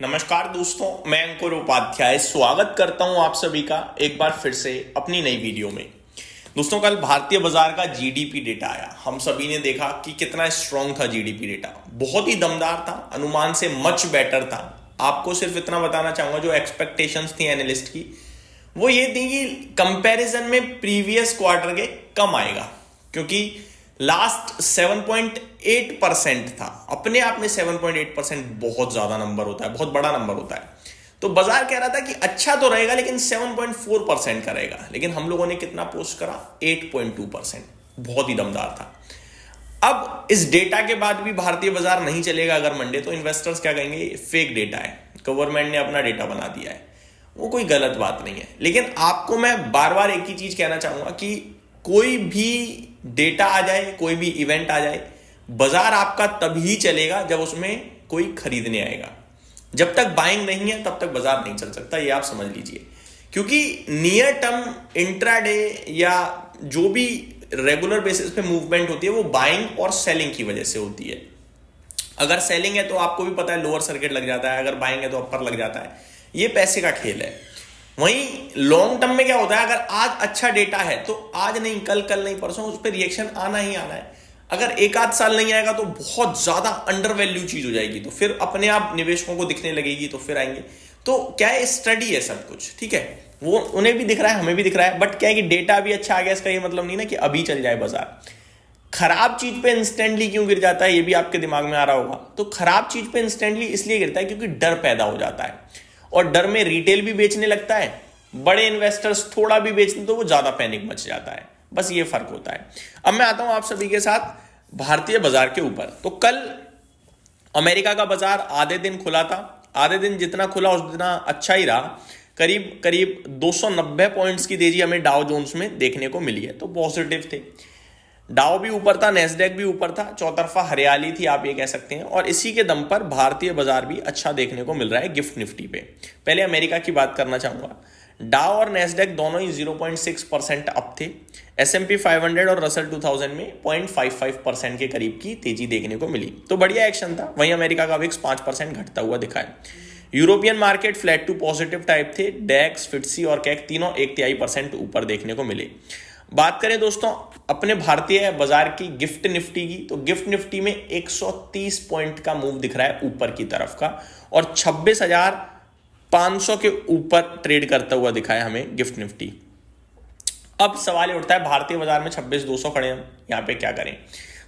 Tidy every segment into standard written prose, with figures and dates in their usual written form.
नमस्कार दोस्तों, मैं अंकुर उपाध्याय स्वागत करता हूं आप सभी का एक बार फिर से अपनी नई वीडियो में। दोस्तों, कल भारतीय बाजार का जीडीपी डेटा आया। हम सभी ने देखा कि कितना स्ट्रांग था जीडीपी डेटा, बहुत ही दमदार था, अनुमान से मच बेटर था। आपको सिर्फ इतना बताना चाहूंगा, जो एक्सपेक्टेशंस थी एनालिस्ट की वो ये थी कि कंपैरिजन में प्रीवियस क्वार्टर के कम आएगा, क्योंकि लास्ट 7.8% था। अपने आप में 7.8% बहुत ज्यादा नंबर होता है, बहुत बड़ा नंबर होता है। तो बाजार कह रहा था कि अच्छा तो रहेगा लेकिन 7.4% का रहेगा, लेकिन हम लोगों ने कितना पोस्ट करा? 8.2%। बहुत ही दमदार था। अब इस डेटा के बाद भी भारतीय बाजार नहीं चलेगा अगर मंडे, तो इन्वेस्टर्स क्या कहेंगे? फेक डेटा है, गवर्नमेंट ने अपना डेटा बना दिया है। वो कोई गलत बात नहीं है, लेकिन आपको मैं बार बार एक ही चीज कहना चाहूंगा कि कोई भी डेटा आ जाए, कोई भी इवेंट आ जाए, बाजार आपका तभी चलेगा जब उसमें कोई खरीदने आएगा। जब तक बाइंग नहीं है तब तक बाजार नहीं चल सकता, ये आप समझ लीजिए। क्योंकि नियर टर्म इंट्राडे या जो भी रेगुलर बेसिस पे मूवमेंट होती है वो बाइंग और सेलिंग की वजह से होती है। अगर सेलिंग है तो आपको भी पता है लोअर सर्किट लग जाता है, अगर बाइंग है तो अपर लग जाता है। ये पैसे का खेल है। वहीं लॉन्ग टर्म में क्या होता है, अगर आज अच्छा डेटा है तो आज नहीं, कल कल नहीं, परसों उस पर रिएक्शन आना ही आना है। अगर एक आध साल नहीं आएगा तो बहुत ज्यादा अंडर वैल्यू चीज हो जाएगी, तो फिर अपने आप निवेशकों को दिखने लगेगी, तो फिर आएंगे। तो क्या है, स्टडी है सब कुछ, ठीक है, वो उन्हें भी दिख रहा है, हमें भी दिख रहा है। बट क्या है कि डेटा भी अच्छा आ गया, इसका ये मतलब नहीं ना कि अभी चल जाए बाजार। खराब चीज पे इंस्टेंटली क्यों गिर जाता है, ये भी आपके दिमाग में आ रहा होगा। तो खराब चीज पे इंस्टेंटली इसलिए गिरता है क्योंकि डर पैदा हो जाता है, और डर में रिटेल भी बेचने लगता है, बड़े इन्वेस्टर्स थोड़ा भी बेचते तो वो ज्यादा पैनिक मच जाता है। बस ये फर्क होता है। अब मैं आता हूं आप सभी के साथ भारतीय बाजार के ऊपर। तो कल अमेरिका का बाजार आधे दिन खुला था। आधे दिन जितना खुला उतना अच्छा ही रहा। करीब करीब 290 पॉइंट्स की तेजी हमें डाउ जोन्स में देखने को मिली है, तो पॉजिटिव थे। डाउ भी ऊपर था, नेस्डैक भी ऊपर था, चौतरफा हरियाली थी, आप ये कह सकते हैं। और इसी के दम पर भारतीय बाजार भी अच्छा देखने को मिल रहा है गिफ्ट निफ्टी पे। पहले अमेरिका की बात करना चाहूंगा। डाउ और नेस्डैक दोनों ही 0.6% अप थे। S&P 500 और रसल 2000 में 0.55% के करीब की तेजी देखने को मिली, तो बढ़िया एक्शन था। वहीं अमेरिका का विक्स 5% घटता हुआ दिखा है। European market flat to positive type थे। डैक्स, फिट्सी और कैक तीनों 1/3% ऊपर देखने को मिले। बात करें दोस्तों अपने भारतीय बाजार की गिफ्ट निफ्टी की, तो गिफ्ट निफ्टी में 130 पॉइंट का मूव दिख रहा है ऊपर की तरफ का, और 26,500 के ऊपर ट्रेड करता हुआ दिखा है हमें गिफ्ट निफ्टी। अब सवाल ये उठता है, भारतीय बाजार में 26,200 खड़े हैं, यहां पे क्या करें?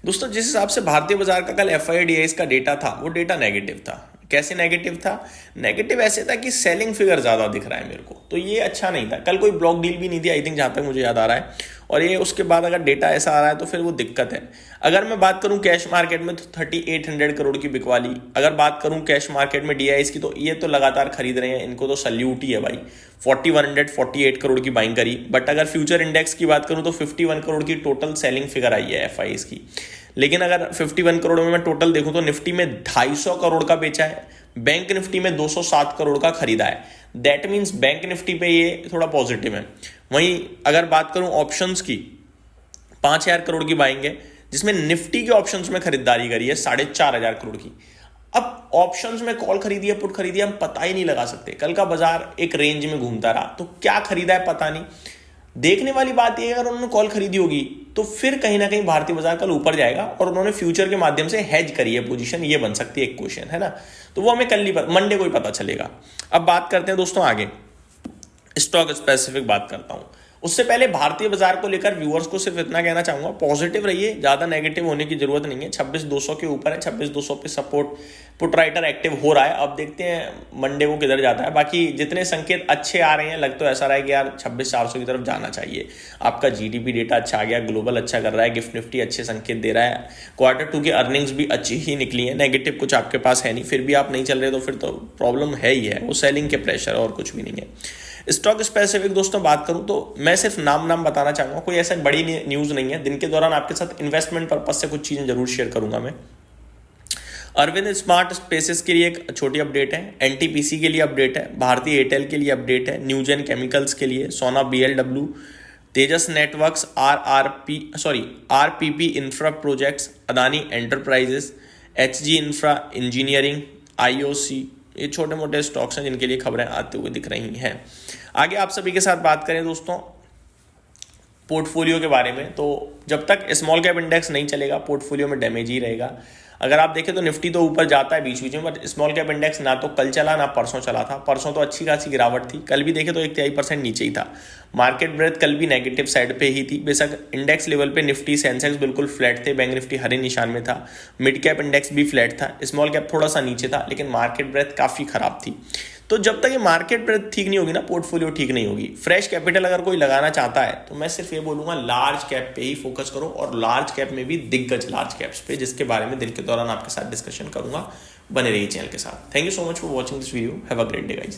दोस्तों, जिस हिसाब से भारतीय बाजार का कल FIDIs का डेटा था, वो डेटा नेगेटिव था। कैसे नेगेटिव था? नेगेटिव ऐसे था कि सेलिंग फिगर ज्यादा दिख रहा है मेरे को, तो ये अच्छा नहीं था। कल कोई ब्लॉक डील भी नहीं थी, आई थिंक, जहां तक मुझे याद आ रहा है। और ये उसके बाद अगर डेटा ऐसा आ रहा है तो फिर वो दिक्कत है। अगर मैं बात करूं कैश मार्केट में, तो 3800 करोड़ की बिकवाली। अगर बात करूं कैश मार्केट में DIs की, तो ये तो लगातार खरीद रहे हैं, इनको तो सल्यूट ही है भाई। 4148 करोड़ की बाइंग करी। बट अगर फ्यूचर इंडेक्स की बात करूं तो 51 करोड़ की टोटल सेलिंग फिगर आई है FIs की। लेकिन अगर 51 करोड़ में मैं टोटल देखूं तो निफ्टी में 250 करोड़ का बेचा है, बैंक निफ्टी में 207 करोड़ का खरीदा है। दैट मीन्स बैंक निफ्टी पे ये थोड़ा पॉजिटिव है। वहीं अगर बात करूं ऑप्शंस की, 5,000 करोड़ की बाइंग है, जिसमें निफ्टी के ऑप्शंस में खरीदारी करी है 4,500 करोड़ की। अब ऑप्शंस में कॉल खरीदी है, पुट खरीदी है, हम पता ही नहीं लगा सकते। कल का बाजार एक रेंज में घूमता रहा, तो क्या खरीदा है पता नहीं। देखने वाली बात यह है, अगर उन्होंने कॉल खरीदी होगी तो फिर कहीं ना कहीं भारतीय बाजार कल ऊपर जाएगा, और उन्होंने फ्यूचर के माध्यम से हेज करी है पोजीशन, ये बन सकती है एक क्वेश्चन, है ना। तो वो हमें कल ही मंडे को ही पता चलेगा। अब बात करते हैं दोस्तों आगे, स्टॉक स्पेसिफिक बात करता हूं। उससे पहले भारतीय बाजार को लेकर व्यूअर्स को सिर्फ इतना कहना चाहूंगा, पॉजिटिव रहिए, ज्यादा नेगेटिव होने की जरूरत नहीं है। 26,200 के ऊपर है, 26,200 पे सपोर्ट पुट राइटर एक्टिव हो रहा है। अब देखते हैं मंडे को किधर जाता है। बाकी जितने संकेत अच्छे आ रहे हैं, लग तो ऐसा रहा है कि यार 26,400 की तरफ जाना चाहिए। आपका GDP डेटा अच्छा आ गया, ग्लोबल अच्छा कर रहा है, गिफ्ट निफ्टी अच्छे संकेत दे रहा है, Q2 की अर्निंग्स भी अच्छी ही निकली है, नेगेटिव कुछ आपके पास है नहीं। फिर भी आप नहीं चल रहे तो फिर तो प्रॉब्लम है ही है, वो सेलिंग के प्रेशर और कुछ भी नहीं है। स्टॉक स्पेसिफिक दोस्तों बात करूं तो मैं सिर्फ नाम बताना चाहूंगा, कोई ऐसा बड़ी न्यूज नहीं है। दिन के दौरान आपके साथ इन्वेस्टमेंट पर्पस से कुछ चीजें जरूर शेयर करूंगा मैं। अरविंद स्मार्ट स्पेसेस के लिए एक छोटी अपडेट है, NTPC के लिए अपडेट है, भारतीय एयरटेल के लिए अपडेट है, न्यूजेन केमिकल्स के लिए, Sona BLW, Tejas Networks, RPP Infra Projects, Adani Enterprises, HG Infra Engineering, IOC, ये छोटे मोटे स्टॉक्स हैं जिनके लिए खबरें आते हुए दिख रही हैं। आगे आप सभी के साथ बात करें दोस्तों पोर्टफोलियो के बारे में, तो जब तक स्मॉल कैप इंडेक्स नहीं चलेगा पोर्टफोलियो में डैमेज ही रहेगा। अगर आप देखें तो निफ्टी तो ऊपर जाता है बीच बीच में, बट स्मॉल कैप इंडेक्स ना तो कल चला ना परसों चला था। परसों तो अच्छी खासी गिरावट थी, कल भी देखे तो 1-3% नीचे ही था। मार्केट ब्रेथ कल भी नेगेटिव साइड पे ही थी। बेशक इंडेक्स लेवल पे निफ्टी सेंसेक्स बिल्कुल फ्लैट थे, बैंक निफ्टी हरे निशान में था, मिड कैप इंडेक्स भी फ्लैट था, स्मॉल कैप थोड़ा सा नीचे था, लेकिन मार्केट ब्रेथ काफ़ी खराब थी। तो जब तक ये मार्केट ब्रेथ ठीक नहीं होगी ना, पोर्टफोलियो ठीक नहीं होगी। फ्रेश कैपिटल अगर कोई लगाना चाहता है तो मैं सिर्फ ये बोलूंगा लार्ज कैप पे ही फोकस करो, और लार्ज कैप में भी दिग्गज लार्ज कैप्स पे, जिसके बारे में दिन के दौरान आपके साथ डिस्कशन करूंगा। बने रहिए चैनल के साथ। Thank you so much for watching this video. Have a great day guys.